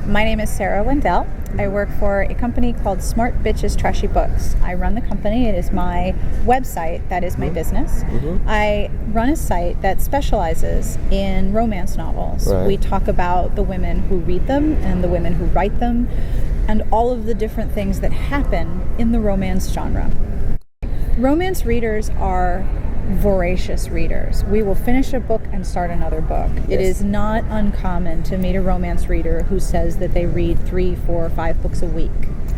My name is Sarah Wendell. I work for a company called Smart Bitches Trashy Books. I run the company. It is my website. That is my business. I run a site that specializes in romance novels. Right. We talk about the women who read them and the women who write them and all of the different things that happen in the romance genre. Romance readers are voracious readers. We will finish a book and start another book. Yes. It is not uncommon to meet a romance reader who says that they read 3, 4, 5 books a week.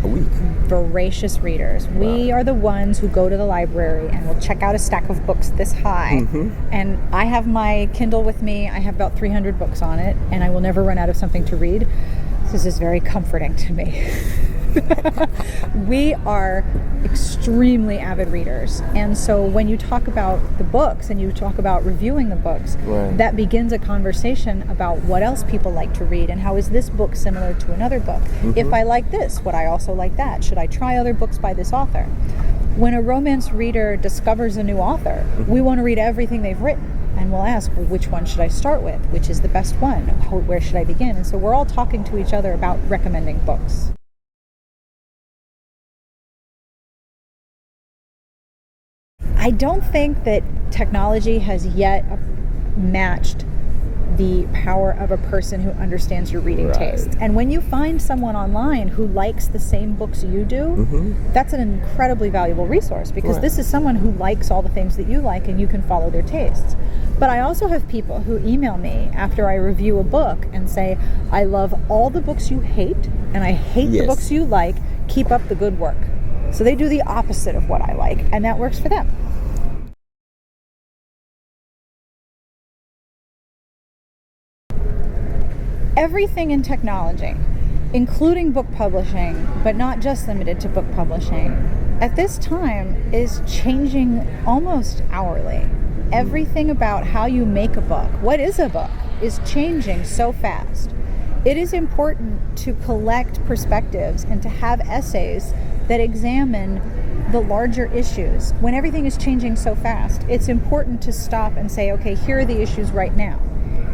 A week? Voracious readers. Wow. We are the ones who go to the library and will check out a stack of books this high. And I have my Kindle with me. I have about 300 books on it, and I will never run out of something to read. This is very comforting to me. We are extremely avid readers, and so when you talk about the books and you talk about reviewing the books, Right. that begins a conversation about what else people like to read and how is this book similar to another book. If I like this, would I also like that? Should I try other books by this author? When a romance reader discovers a new author, we want to read everything they've written. And we'll ask, well, which one should I start with? Which is the best one? Where should I begin? And so we're all talking to each other about recommending books. I don't think that technology has yet matched the power of a person who understands your reading taste. And when you find someone online who likes the same books you do, that's an incredibly valuable resource, because this is someone who likes all the things that you like and you can follow their tastes. But I also have people who email me after I review a book and say, I love all the books you hate and I hate the books you like. Keep up the good work. So they do the opposite of what I like, and that works for them. Everything in technology, including book publishing, but not just limited to book publishing, at this time is changing almost hourly. Everything about how you make a book, what is a book, is changing so fast. It is important to collect perspectives and to have essays that examine the larger issues. When everything is changing so fast, it's important to stop and say, okay, here are the issues right now.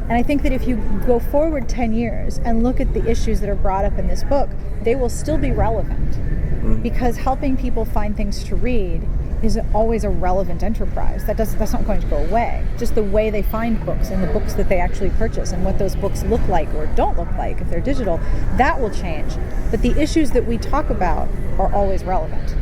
And I think that if you go forward 10 years and look at the issues that are brought up in this book, they will still be relevant, because helping people find things to read is always a relevant enterprise. That's not going to go away. Just the way they find books and the books that they actually purchase and what those books look like or don't look like if they're digital, that will change. But the issues that we talk about are always relevant.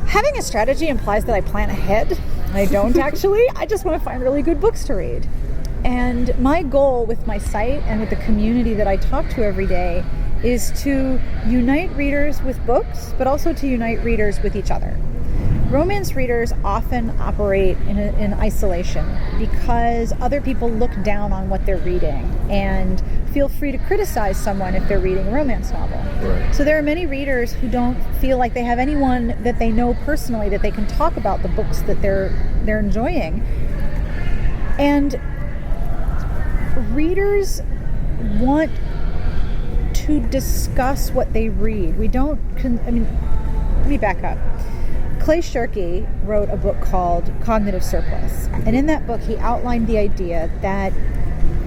Having a strategy implies that I plan ahead. I don't actually. I just want to find really good books to read. And my goal with my site and with the community that I talk to every day is to unite readers with books, but also to unite readers with each other. Romance readers often operate in isolation because other people look down on what they're reading and feel free to criticize someone if they're reading a romance novel. Right. So there are many readers who don't feel like they have anyone that they know personally that they can talk about the books that they're enjoying. And readers want to discuss what they read. Let me back up. Clay Shirky wrote a book called Cognitive Surplus. And in that book, he outlined the idea that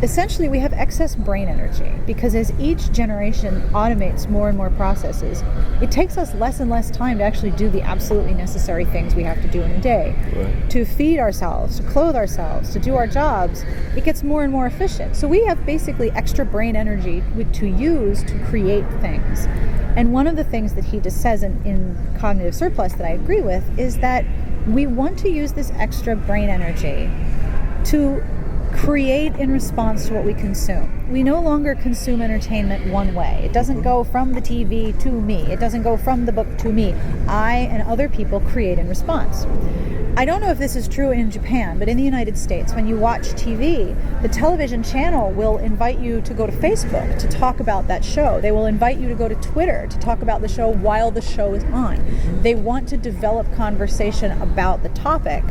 essentially we have excess brain energy, because as each generation automates more and more processes, it takes us less and less time to actually do the absolutely necessary things we have to do in a day. Right. To feed ourselves, to clothe ourselves, to do our jobs, it gets more and more efficient. So we have basically extra brain energy to use to create things. And one of the things that he just says in Cognitive Surplus that I agree with is that we want to use this extra brain energy to create in response to what we consume. We no longer consume entertainment one way. It doesn't go from the TV to me. It doesn't go from the book to me. I and other people create in response. I don't know if this is true in Japan, but in the United States, when you watch TV, the television channel will invite you to go to Facebook to talk about that show. They will invite you to go to Twitter to talk about the show while the show is on. They want to develop conversation about the topic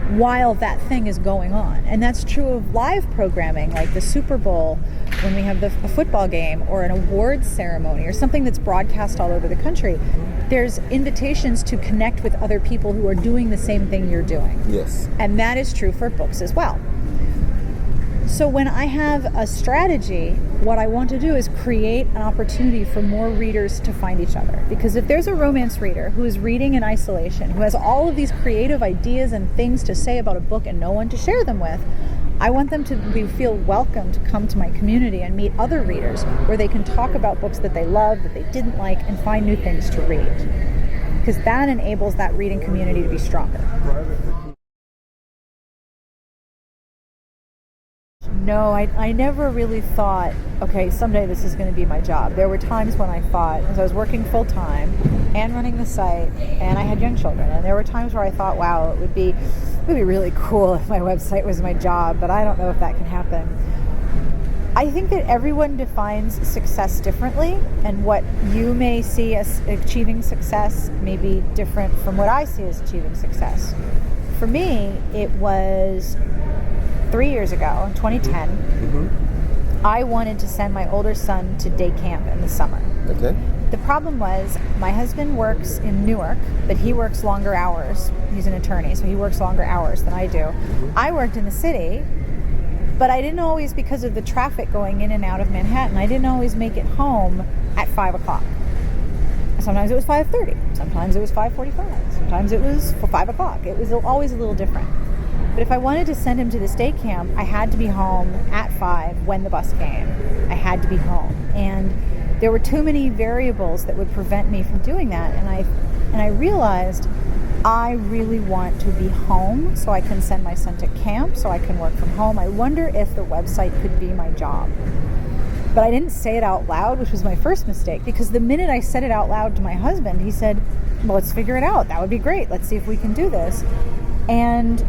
while that thing is going on. And that's true of live programming, like the Super Bowl, when we have a football game or an awards ceremony or something that's broadcast all over the country. There's invitations to connect with other people who are doing the same thing you're you're doing. Yes. And that is true for books as well. So when I have a strategy, what I want to do is create an opportunity for more readers to find each other. Because if there's a romance reader who is reading in isolation, who has all of these creative ideas and things to say about a book and no one to share them with, I want them to feel welcome to come to my community and meet other readers where they can talk about books that they love, that they didn't like, and find new things to read. Because that enables that reading community to be stronger. No, I never really thought, okay, someday this is going to be my job. There were times when I thought, as I was working full-time and running the site, and I had young children, and there were times where I thought, wow, it would be really cool if my website was my job, but I don't know if that can happen. I think that everyone defines success differently, and what you may see as achieving success may be different from what I see as achieving success. For me, it was 3 years ago, in 2010, I wanted to send my older son to day camp in the summer. Okay. The problem was my husband works in Newark, but he works longer hours. He's an attorney, so he works longer hours than I do. I worked in the city, but I didn't always, because of the traffic going in and out of Manhattan, I didn't always make it home at 5 o'clock. Sometimes it was 5:30. Sometimes it was 5:45. Sometimes it was 5 o'clock. It was always a little different. But if I wanted to send him to this day camp, I had to be home at 5 when the bus came. I had to be home. And there were too many variables that would prevent me from doing that. And I realized I really want to be home so I can send my son to camp, so I can work from home. I wonder if the website could be my job. But I didn't say it out loud, which was my first mistake, because the minute I said it out loud to my husband, he said, well, let's figure it out. That would be great. Let's see if we can do this. And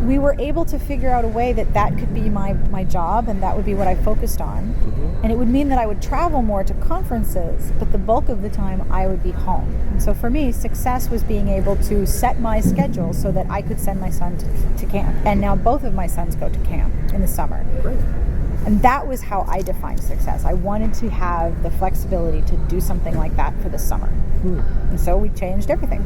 we were able to figure out a way that could be my job, and that would be what I focused on. And it would mean that I would travel more to conferences, but the bulk of the time I would be home. And so for me, success was being able to set my schedule so that I could send my son to camp. And now both of my sons go to camp in the summer. Great. And that was how I defined success. I wanted to have the flexibility to do something like that for the summer. And so we changed everything.